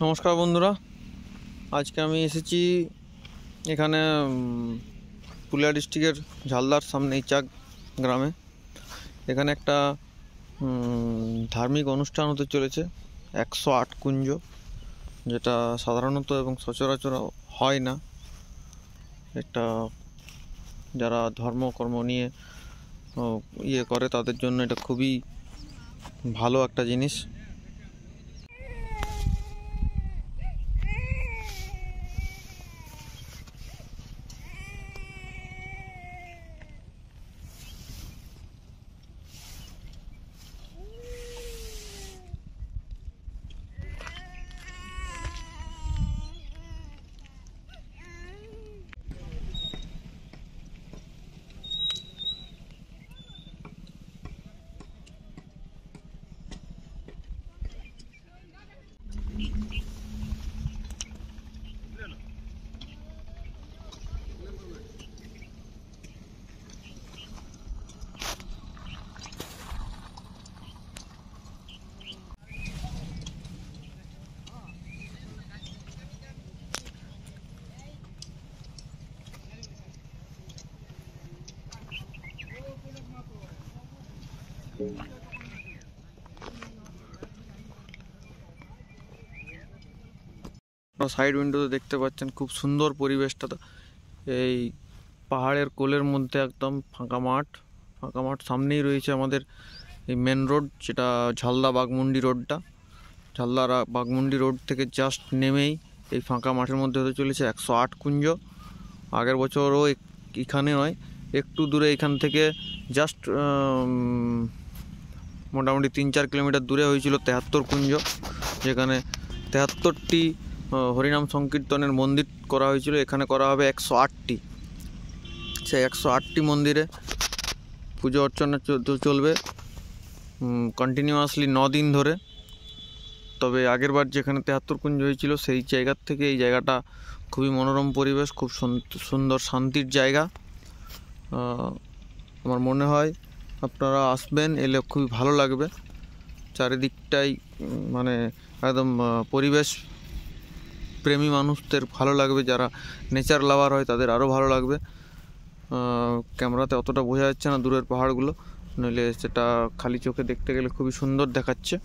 নমস্কার বন্ধুরা, আজকে আমি এসেছি এখানে পুরুলিয়া ডিস্ট্রিক্টের ঝালদার সামনে ইচাক গ্রামে। এখানে একটা ধার্মিক অনুষ্ঠান হতে চলেছে 108 কুঞ্জ, যেটা সাধারণত এবং সচরাচর হয় না। এটা যারা ধর্মকর্ম নিয়ে করে তাদের জন্য এটা খুবই ভালো একটা জিনিস। সাইড উইন্ডোতে দেখতে পাচ্ছেন খুব সুন্দর পরিবেশটা। এই পাহাড়ের কোলের মধ্যে একদম ফাঁকা মাঠ। সামনেই রয়েছে আমাদের এই মেন রোড, যেটা ঝালদা বাঘমুন্ডি রোডটা। ঝালদা বাঘমুন্ডি রোড থেকে জাস্ট নেমেই এই ফাঁকা মাঠের মধ্যে হতে চলেছে 108 কুঞ্জ। আগের বছরও এখানে নয়, একটু দূরে এখান থেকে জাস্ট মোটামুটি 3-4 কিলোমিটার দূরে হয়েছিল 73 কুঞ্জ, যেখানে 73টি হরিনাম সংকীর্তনের মন্দির করা হয়েছিল। এখানে করা হবে 108টি। সেই 108টি মন্দিরে পুজো অর্চনা চলবে কন্টিনিউয়াসলি 9 দিন ধরে। তবে আগের বার যেখানে 73 কুঞ্জ হয়েছিল সেই জায়গার থেকে এই জায়গাটা খুবই মনোরম পরিবেশ, খুব সুন্দর শান্তির জায়গা। আমার মনে হয় আপনারা আসবেন, এলে খুবই ভালো লাগবে। চারিদিকটাই মানে একদম পরিবেশ প্রেমী মানুষদের ভালো লাগবে, যারা নেচার লাভার হয় তাদের আরও ভালো লাগবে। ক্যামেরাতে অতটা বোঝা যাচ্ছে না দূরের পাহাড়গুলো, নইলে সেটা খালি চোখে দেখতে গেলে খুবই সুন্দর দেখাচ্ছে।